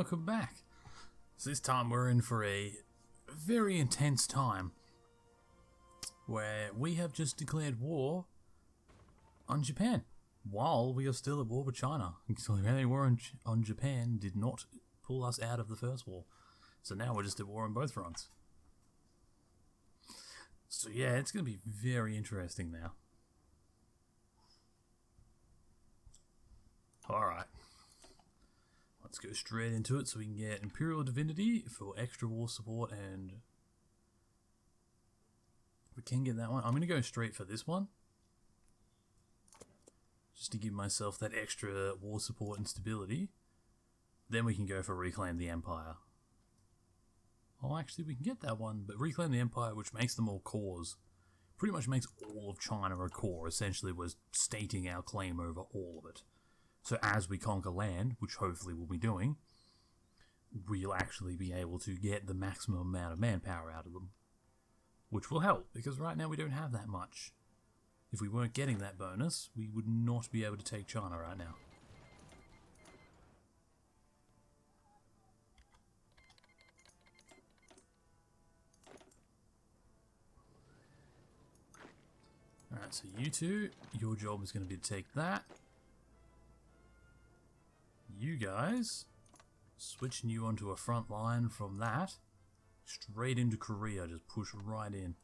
welcome back. So this time we're in for a very intense time where we have just declared war on Japan while we are still at war with China. So the war on Japan did not pull us out of the first war. So now we're just at war on both fronts. So yeah, it's going to be very interesting now. Alright. Let's go straight into it so we can get Imperial Divinity for extra war support, and we can get that one. I'm going to go straight for this one, just to give myself that extra war support and stability. Then we can go for Reclaim the Empire. Oh, actually we can get that one, but Reclaim the Empire, which makes them all cores, pretty much makes all of China a core. Essentially was stating our claim over all of it. So as we conquer land, which hopefully we'll be doing, we'll actually be able to get the maximum amount of manpower out of them. Which will help, because right now we don't have that much. If we weren't getting that bonus, we would not be able to take China right now. Alright, so you two, your job is going to be to take that. You guys, switching you onto a front line from that, straight into Korea, just push right in.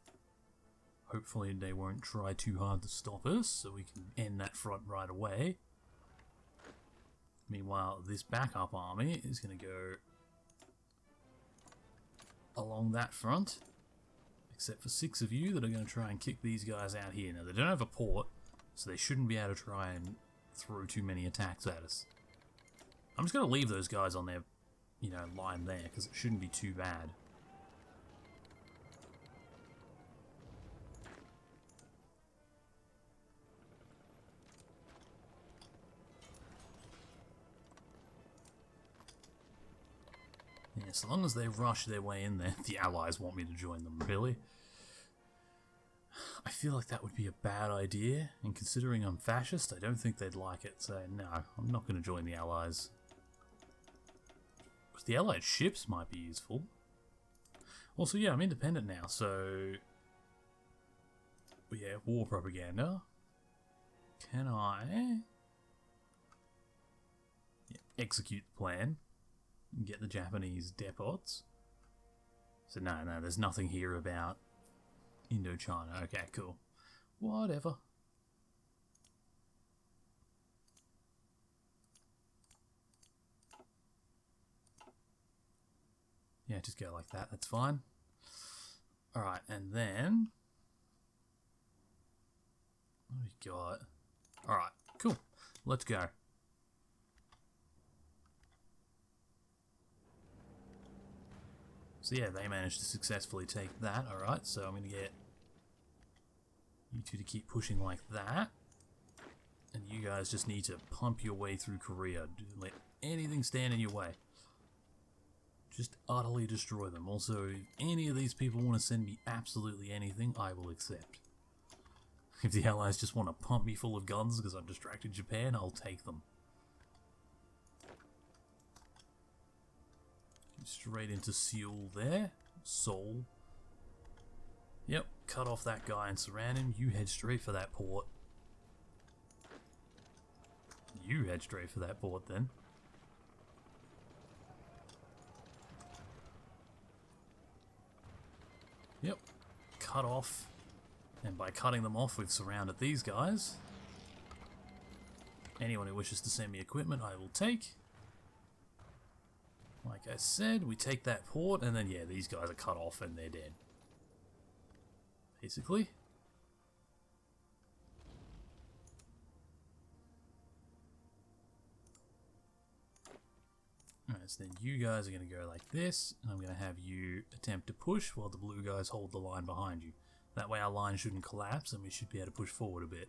Hopefully they won't try too hard to stop us, so we can end that front right away. Meanwhile, this backup army is going to go along that front, except for 6 of you that are going to try and kick these guys out here. Now, they don't have a port, so they shouldn't be able to try and throw too many attacks at us. I'm just going to leave those guys on their, line there, because it shouldn't be too bad. Yeah, so long as they rush their way in there, the Allies want me to join them, really. I feel like that would be a bad idea, and considering I'm fascist, I don't think they'd like it, so no, I'm not going to join the Allies. The Allied ships might be useful. Also, yeah, I'm independent now, so yeah, war propaganda. Can I execute the plan and get the Japanese depots? So no, there's nothing here about Indochina. Okay, cool. Whatever. Yeah, just go like that, that's fine. Alright, and then what do we got? Alright, cool. Let's go. So yeah, they managed to successfully take that. Alright, so I'm going to get you two to keep pushing like that. And you guys just need to pump your way through Korea. Don't let anything stand in your way. Just utterly destroy them. Also, if any of these people want to send me absolutely anything, I will accept. If the Allies just want to pump me full of guns because I've distracted Japan, I'll take them. Straight into Seoul there. Seoul. Yep, cut off that guy and surround him. You head straight for that port. You head straight for that port then. Yep, cut off, and by cutting them off we've surrounded these guys. Anyone who wishes to send me equipment I will take. Like I said, we take that port, and then yeah, these guys are cut off and they're dead. Basically. Alright, so then you guys are going to go like this, and I'm going to have you attempt to push while the blue guys hold the line behind you. That way our line shouldn't collapse and we should be able to push forward a bit.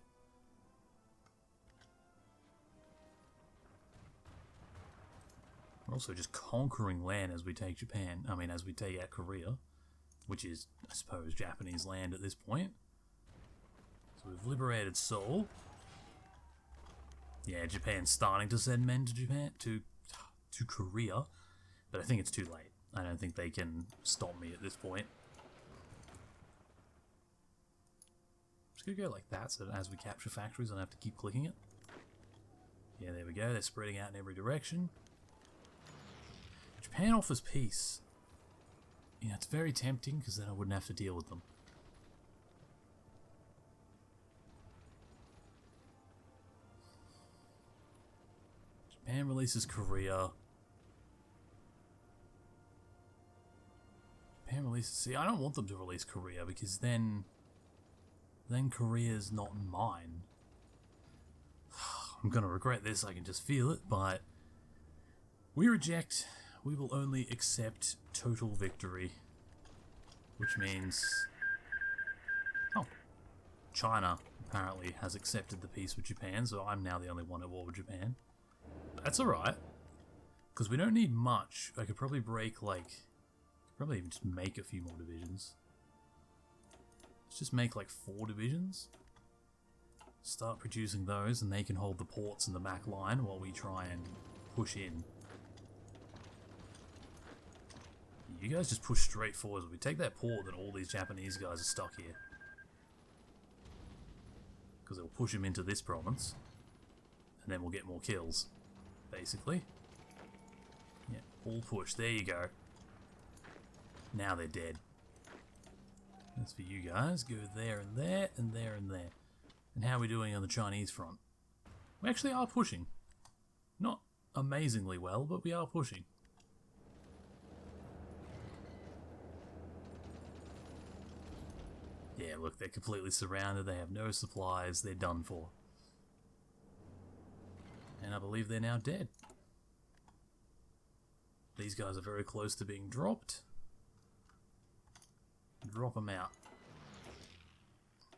We're also just conquering land as we take Japan, as we take out Korea, which is, I suppose, Japanese land at this point. So we've liberated Seoul. Yeah, Japan's starting to send men to Korea. But I think it's too late. I don't think they can stop me at this point. Just gonna go like that so that as we capture factories I don't have to keep clicking it. Yeah, there we go. They're spreading out in every direction. Japan offers peace. You know, it's very tempting because then I wouldn't have to deal with them. Japan releases Korea. Japan releases... See, I don't want them to release Korea because then Korea's not mine. I'm gonna regret this, I can just feel it, but we reject. We will only accept total victory. Which means... Oh. China apparently has accepted the peace with Japan, so I'm now the only one at war with Japan. That's alright. Because we don't need much. I could probably break, like... Probably even just make a few more divisions. Let's just make, like, 4 divisions. Start producing those, and they can hold the ports in the back line while we try and push in. You guys just push straight forward. We take that port, then all these Japanese guys are stuck here. Because it'll push them into this province. And then we'll get more kills, basically. Yeah, all push. There you go. Now they're dead. That's for you guys. Go there and there, and there and there. And how are we doing on the Chinese front? We actually are pushing. Not amazingly well, but we are pushing. Yeah, look, they're completely surrounded. They have no supplies. They're done for. And I believe they're now dead. These guys are very close to being dropped. Drop them out.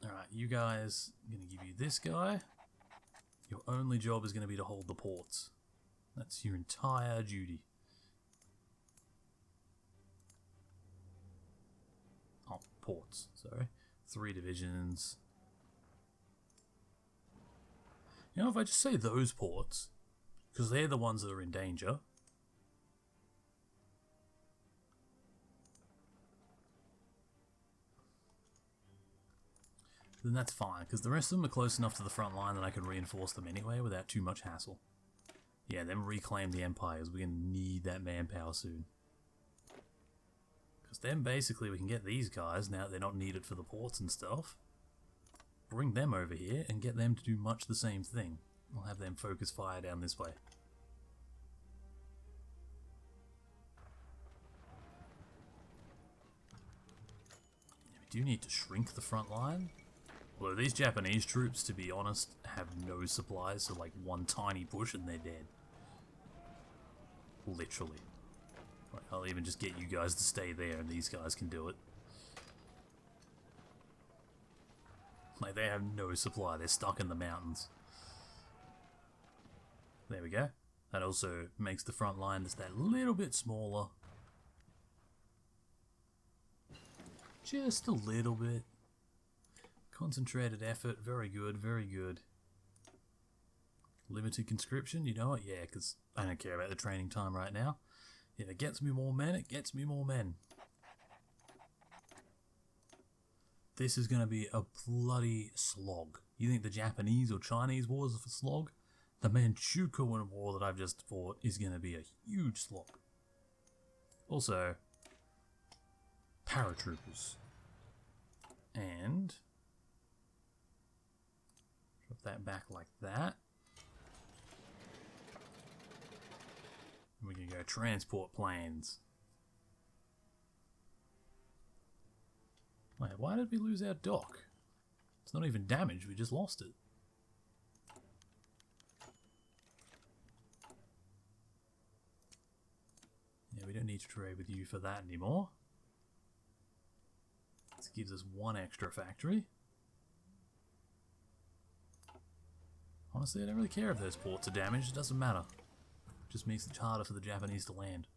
Alright, you guys, I'm going to give you this guy. Your only job is going to be to hold the ports. That's your entire duty. Oh, ports, sorry. 3 divisions. You know, if I just say those ports, because they're the ones that are in danger. Then that's fine, because the rest of them are close enough to the front line that I can reinforce them anyway without too much hassle. Yeah, then reclaim the empires. We're going to need that manpower soon. Because then basically we can get these guys, now that they're not needed for the ports and stuff, bring them over here and get them to do much the same thing. We'll have them focus fire down this way. Yeah, we do need to shrink the front line. Although these Japanese troops, to be honest, have no supplies, so like one tiny push and they're dead. Literally. Like, I'll even just get you guys to stay there and these guys can do it. Like, they have no supply, they're stuck in the mountains. There we go. That also makes the front line just that little bit smaller. Just a little bit. Concentrated effort, very good, very good. Limited conscription, you know what? Yeah, because I don't care about the training time right now. If it gets me more men, it gets me more men. This is going to be a bloody slog. You think the Japanese or Chinese wars are a slog? The Manchukuo war that I've just fought is going to be a huge slog. Also, paratroopers. And drop that back like that. We can go transport planes. Wait, why did we lose our dock? It's not even damaged, we just lost it. Yeah, we don't need to trade with you for that anymore. This gives us 1 extra factory. Honestly, I don't really care if those ports are damaged, it doesn't matter. It just makes it harder for the Japanese to land.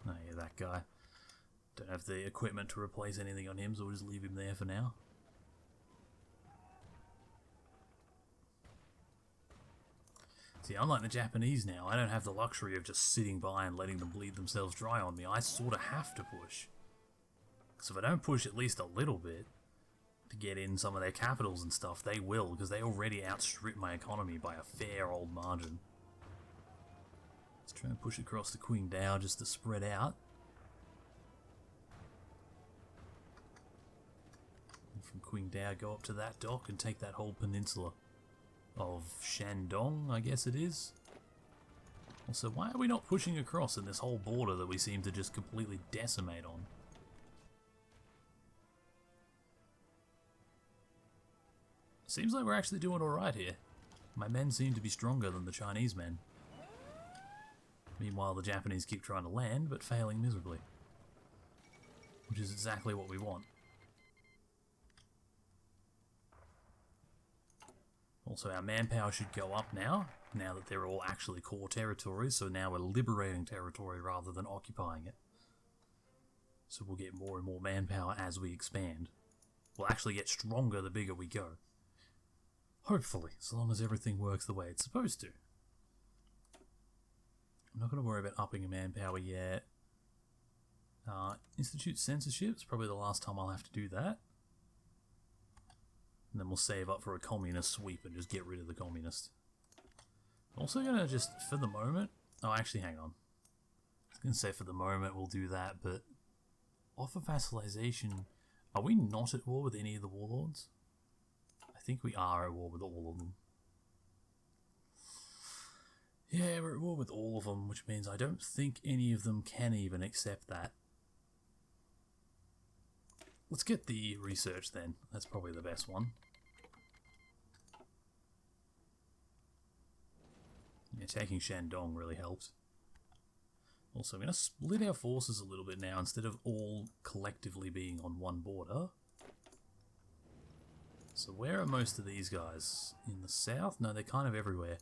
Oh yeah, that guy. Don't have the equipment to replace anything on him, so we'll just leave him there for now. See, unlike the Japanese now, I don't have the luxury of just sitting by and letting them bleed themselves dry on me. I sort of have to push. Because if I don't push at least a little bit to get in some of their capitals and stuff, they will, because they already outstrip my economy by a fair old margin. Let's try and push across to Qingdao just to spread out. And from Qingdao, go up to that dock and take that whole peninsula of Shandong, I guess it is. Also, why are we not pushing across in this whole border that we seem to just completely decimate on? Seems like we're actually doing alright here. My men seem to be stronger than the Chinese men. Meanwhile, the Japanese keep trying to land, but failing miserably. Which is exactly what we want. Also, our manpower should go up now that they're all actually core territories, so now we're liberating territory rather than occupying it. So we'll get more and more manpower as we expand. We'll actually get stronger the bigger we go. Hopefully, so long as everything works the way it's supposed to. I'm not going to worry about upping a manpower yet. Institute censorship is probably the last time I'll have to do that. And then we'll save up for a communist sweep and just get rid of the communist. I'm also going to just, for the moment... Oh, actually, hang on. I was going to say for the moment we'll do that, but... Offer vassalization... Are we not at war with any of the warlords? I think we are at war with all of them. Yeah, we're at war with all of them, which means I don't think any of them can even accept that. Let's get the research then. That's probably the best one. Yeah, taking Shandong really helped. Also, I'm going to split our forces a little bit now instead of all collectively being on one border. So where are most of these guys? In the south? No, they're kind of everywhere.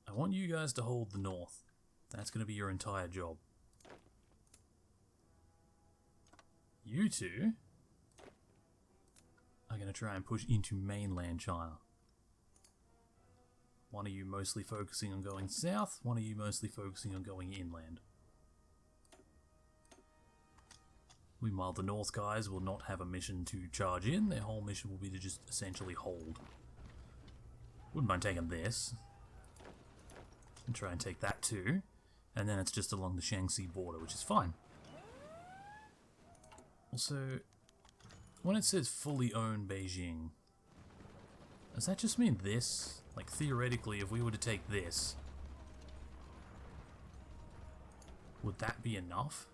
I want you guys to hold the north. That's going to be your entire job. You two are going to try and push into mainland China. One of you mostly focusing on going south, one of you mostly focusing on going inland. Meanwhile, the north guys will not have a mission to charge in, their whole mission will be to just essentially hold. Wouldn't mind taking this. And try and take that too. And then it's just along the Shaanxi border, which is fine. Also, when it says fully own Beijing, does that just mean this? Like, theoretically, if we were to take this, would that be enough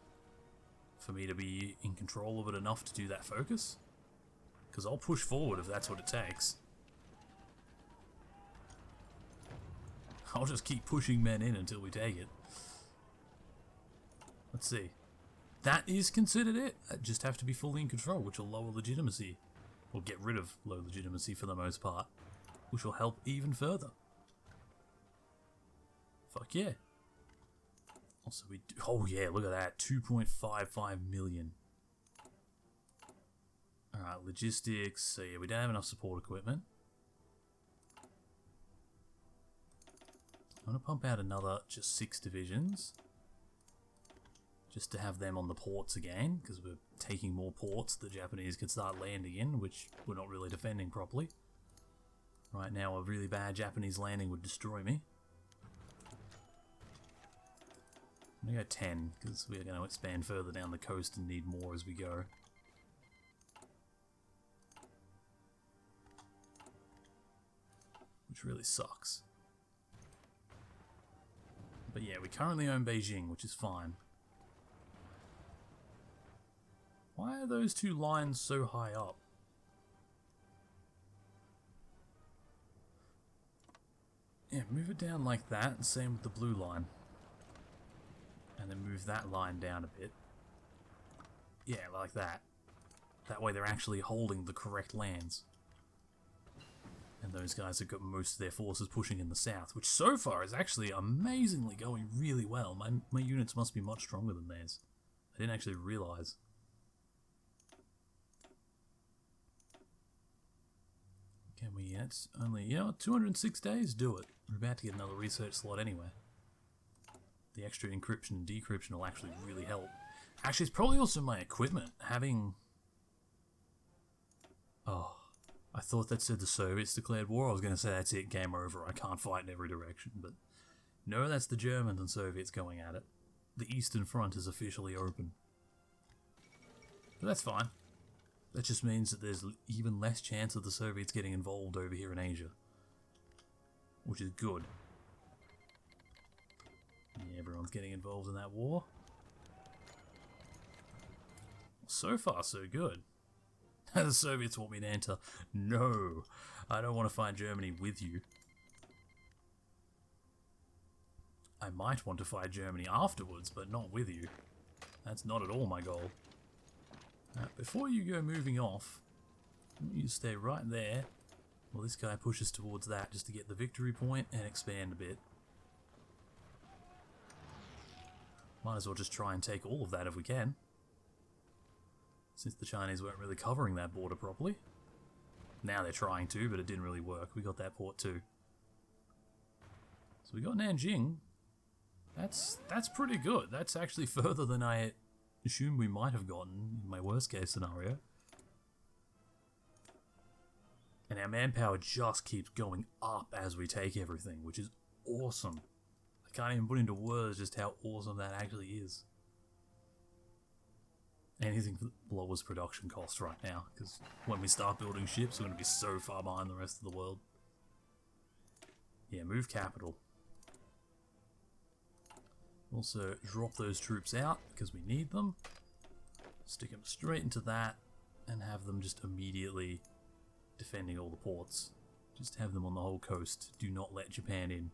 for me to be in control of it enough to do that focus? Because I'll push forward if that's what it takes. I'll just keep pushing men in until we take it. Let's see. That is considered it. I just have to be fully in control, which will lower legitimacy. Or get rid of low legitimacy for the most part. Which will help even further. Fuck yeah. Also we do, oh yeah, look at that. 2.55 million. Alright, logistics. So yeah, we don't have enough support equipment. I'm going to pump out another just 6 divisions. Just to have them on the ports again, because we're taking more ports the Japanese can start landing in, which we're not really defending properly. Right now, a really bad Japanese landing would destroy me. I'm going to go 10, because we're going to expand further down the coast and need more as we go. Which really sucks. But yeah, we currently own Beijing, which is fine. Why are those two lines so high up? Yeah, move it down like that, and same with the blue line. And then move that line down a bit. Yeah, like that. That way they're actually holding the correct lands. And those guys have got most of their forces pushing in the south, which so far is actually amazingly going really well. My units must be much stronger than theirs. I didn't actually realise. Can we, that's only, 206 days, do it. We're about to get another research slot anyway. The extra encryption and decryption will actually really help. Actually, it's probably also my equipment. Having... Oh, I thought that said the Soviets declared war. I was going to say that's it, game over. I can't fight in every direction. But no, that's the Germans and Soviets going at it. The Eastern Front is officially open. But that's fine. That just means that there's even less chance of the Soviets getting involved over here in Asia. Which is good. Yeah, everyone's getting involved in that war. So far, so good. The Soviets want me to enter. No, I don't want to fight Germany with you. I might want to fight Germany afterwards, but not with you. That's not at all my goal. Now, before you go moving off, you stay right there. Well, this guy pushes towards that just to get the victory point and expand a bit. Might as well just try and take all of that if we can. Since the Chinese weren't really covering that border properly. Now they're trying to, but it didn't really work. We got that port too. So we got Nanjing. That's pretty good. That's actually further than I assumed we might have gotten in my worst case scenario. And our manpower just keeps going up as we take everything, which is awesome. I can't even put into words just how awesome that actually is. Anything that lowers production cost right now, because when we start building ships, we're going to be so far behind the rest of the world. Yeah, move capital. Also, drop those troops out, because we need them. Stick them straight into that, and have them just immediately defending all the ports. Just have them on the whole coast. Do not let Japan in.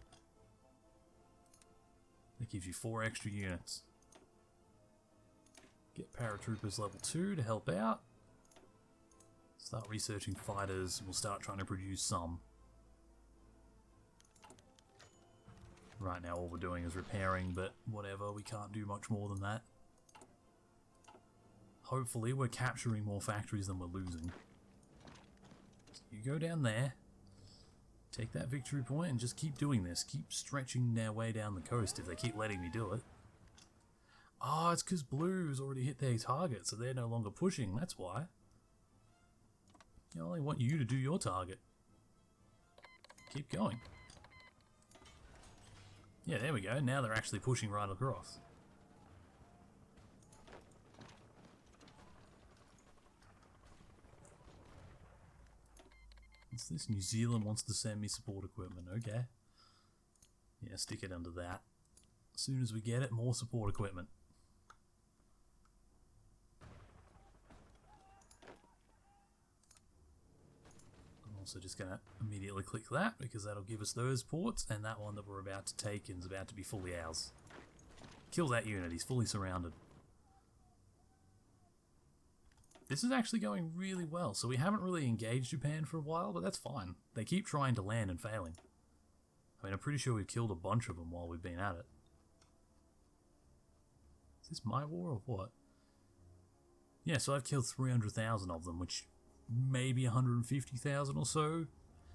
That gives you 4 extra units. Get paratroopers level 2 to help out. Start researching fighters. We'll start trying to produce some. Right now all we're doing is repairing, but whatever, we can't do much more than that. Hopefully we're capturing more factories than we're losing. So you go down there, take that victory point and just keep doing this. Keep stretching their way down the coast if they keep letting me do it. Oh, it's because Blue's already hit their target, so they're no longer pushing, that's why. I only want you to do your target. Keep going. Yeah, there we go, now they're actually pushing right across. What's this? New Zealand wants to send me support equipment, okay. Yeah, stick it under that. As soon as we get it, more support equipment. Also just going to immediately click that because that'll give us those ports, and that one that we're about to take is about to be fully ours. Kill that unit, he's fully surrounded. This is actually going really well, so we haven't really engaged Japan for a while, but that's fine. They keep trying to land and failing. I mean, I'm pretty sure we've killed a bunch of them while we've been at it. Is this my war or what? Yeah, so I've killed 300,000 of them, which... maybe 150,000 or so.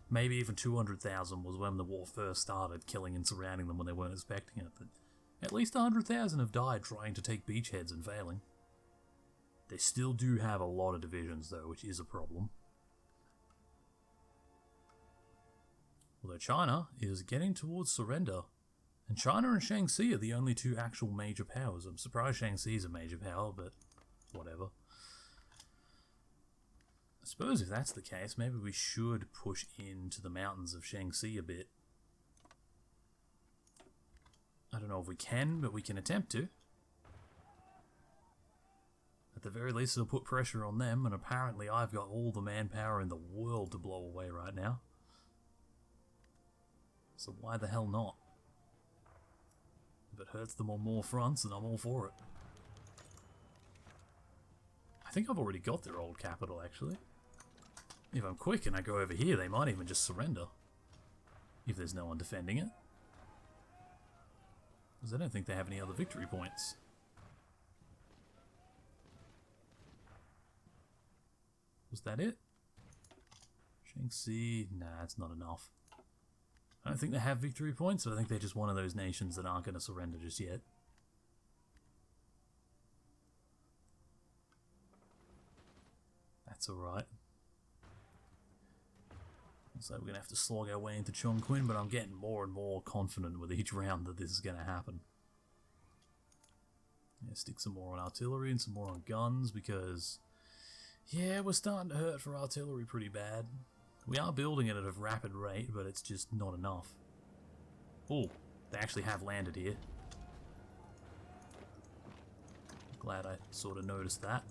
Maybe even 200,000 was when the war first started, killing and surrounding them when they weren't expecting it. But at least 100,000 have died trying to take beachheads and failing. They still do have a lot of divisions though, which is a problem. Although China is getting towards surrender. And China and Shaanxi are the only 2 actual major powers. I'm surprised Shaanxi is a major power, but whatever. I suppose if that's the case, maybe we should push into the mountains of Shaanxi a bit. I don't know if we can, but we can attempt to. At the very least, it'll put pressure on them, and apparently I've got all the manpower in the world to blow away right now. So why the hell not? If it hurts them on more fronts, then I'm all for it. I think I've already got their old capital, actually. If I'm quick and I go over here, they might even just surrender. If there's no one defending it. Because I don't think they have any other victory points. Was that it? Shaanxi? Nah, it's not enough. I don't think they have victory points, but I think they're just one of those nations that aren't going to surrender just yet. That's alright. So we're going to have to slog our way into Chongqing, but I'm getting more and more confident with each round that this is going to happen. Yeah, stick some more on artillery and some more on guns, because yeah, we're starting to hurt for artillery pretty bad. We are building it at a rapid rate, but it's just not enough. Oh, they actually have landed here. Glad I sort of noticed that.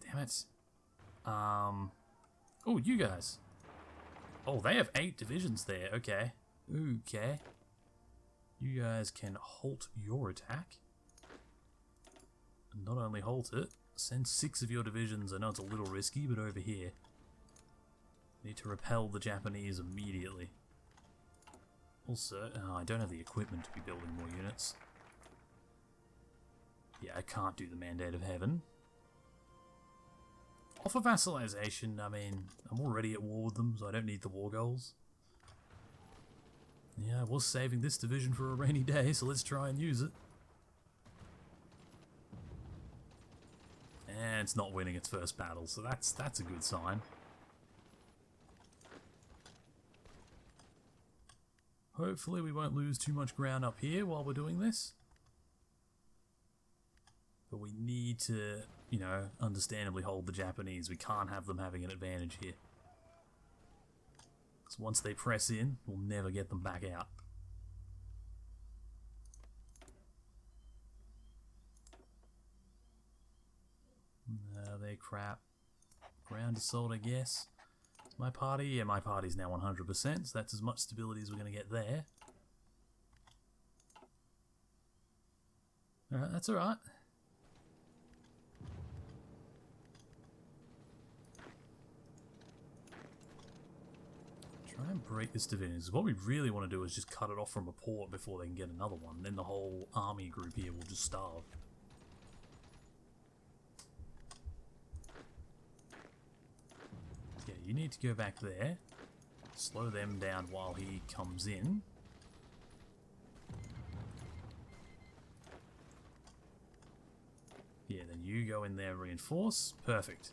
Damn it. Oh, you guys. Oh, they have 8 divisions there. Okay. Okay. You guys can halt your attack. And not only halt it, send 6 of your divisions. I know it's a little risky, but over here. Need to repel the Japanese immediately. Also, I don't have the equipment to be building more units. Yeah, I can't do the Mandate of Heaven. Offer vassalization, I mean, I'm already at war with them, so I don't need the war goals. Yeah, I was saving this division for a rainy day, so let's try and use it. And it's not winning its first battle, so that's a good sign. Hopefully we won't lose too much ground up here while we're doing this. But we need to, you know, understandably hold the Japanese. We can't have them having an advantage here. Because once they press in, we'll never get them back out. No, they're crap. Ground assault, I guess. My party? Yeah, my party's now 100%, so that's as much stability as we're going to get there. Alright, that's alright. Try and break this division. So what we really want to do is just cut it off from a port before they can get another one. Then the whole army group here will just starve. Yeah, you need to go back there. Slow them down while he comes in. Yeah, then you go in there and reinforce. Perfect.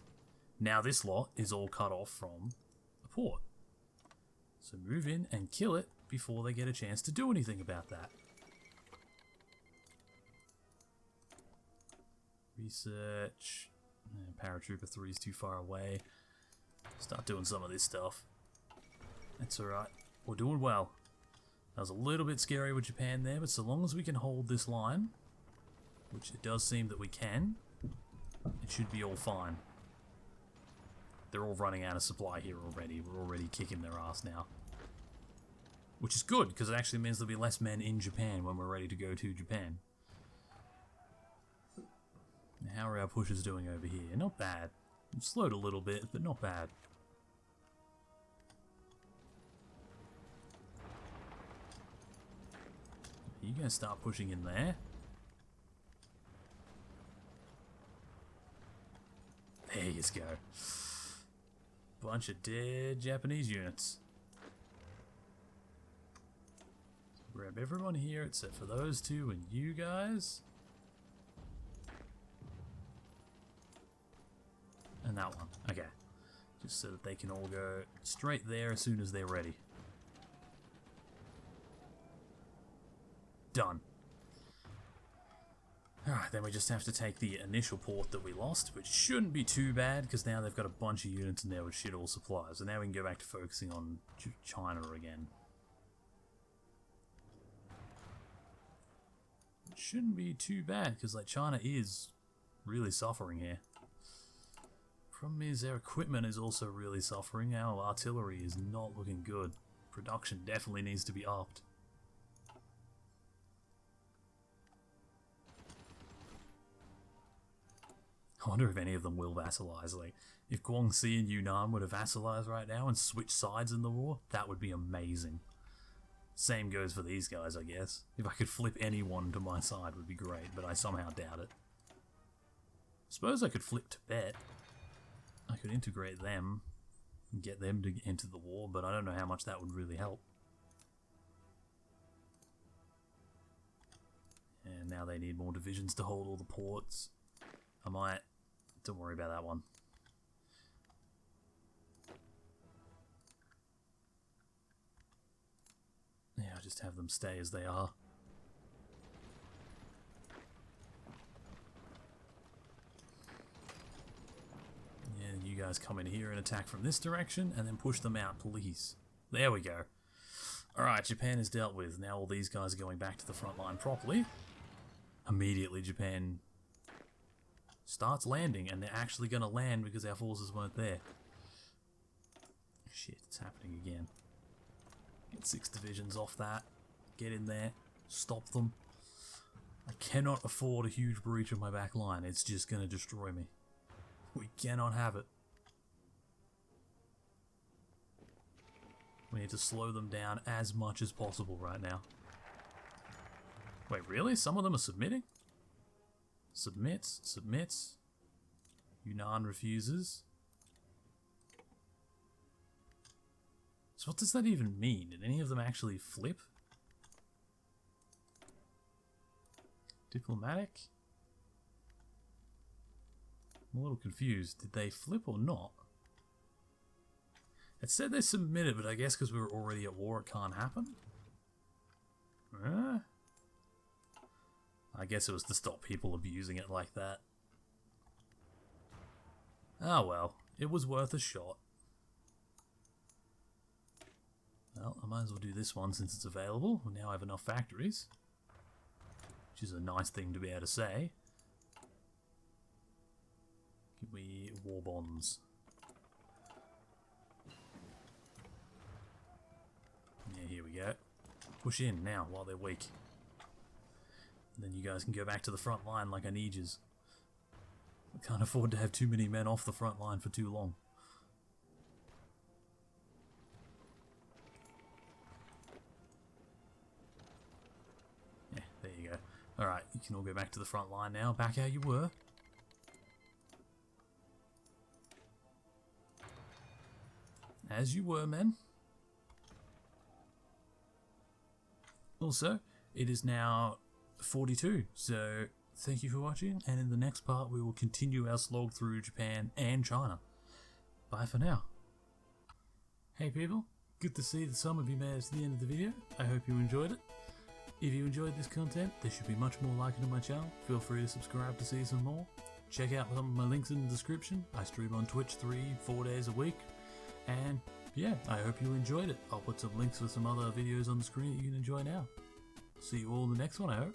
Now this lot is all cut off from the port. So move in and kill it before they get a chance to do anything about that. Research. Paratrooper 3 is too far away. Start doing some of this stuff. That's alright. We're doing well. That was a little bit scary with Japan there, but so long as we can hold this line, which it does seem that we can, it should be all fine. They're all running out of supply here already. We're already kicking their ass now. Which is good, because it actually means there'll be less men in Japan when we're ready to go to Japan. Now, how are our pushes doing over here? Not bad. We've slowed a little bit, but not bad. You gonna start pushing in there? There you go. Bunch of dead Japanese units. Grab everyone here except for those two and you guys. And that one. Okay. Just so that they can all go straight there as soon as they're ready. Done. Alright, then we just have to take the initial port that we lost, which shouldn't be too bad, because now they've got a bunch of units in there with shit all supplies. So now we can go back to focusing on China again. It shouldn't be too bad, because like China is really suffering here. Problem is their equipment is also really suffering. Our artillery is not looking good. Production definitely needs to be upped. I wonder if any of them will vassalize. Like, if Guangxi and Yunnan were to vassalize right now and switch sides in the war, that would be amazing. Same goes for these guys, I guess. If I could flip anyone to my side would be great, but I somehow doubt it. Suppose I could flip Tibet. I could integrate them and get them to enter the war, but I don't know how much that would really help. And now they need more divisions to hold all the ports. I might... Don't worry about that one. Yeah, I'll just have them stay as they are. Yeah, you guys come in here and attack from this direction, and then push them out, please. There we go. Alright, Japan is dealt with. Now all these guys are going back to the front line properly. Immediately Japan starts landing, and they're actually going to land because our forces weren't there. Shit, it's happening again. Get 6 divisions off that. Get in there. Stop them. I cannot afford a huge breach of my back line. It's just going to destroy me. We cannot have it. We need to slow them down as much as possible right now. Wait, really? Some of them are submitting? Submits. Yunnan refuses. So what does that even mean? Did any of them actually flip? Diplomatic? I'm a little confused. Did they flip or not? It said they submitted, but I guess because we were already at war it can't happen? I guess it was to stop people abusing it like that. Ah well, it was worth a shot. Well, I might as well do this one since it's available. We now have enough factories. Which is a nice thing to be able to say. Give me war bonds. Yeah, here we go. Push in now while they're weak. And then you guys can go back to the front line like I need yous. I can't afford to have too many men off the front line for too long. Yeah, there you go. Alright, you can all go back to the front line now. Back how you were. As you were, men. Also, it is now 42, so thank you for watching, and in the next part we will continue our slog through Japan and China. Bye for now. Hey people, good to see that some of you made it to the end of the video. I hope you enjoyed it. If you enjoyed this content, there should be much more like it on my channel. Feel free to subscribe to see some more. Check out some of my links in the description. I stream on Twitch 3-4 days a week. And yeah, I hope you enjoyed it. I'll put some links for some other videos on the screen that you can enjoy now. See you all in the next one, I hope.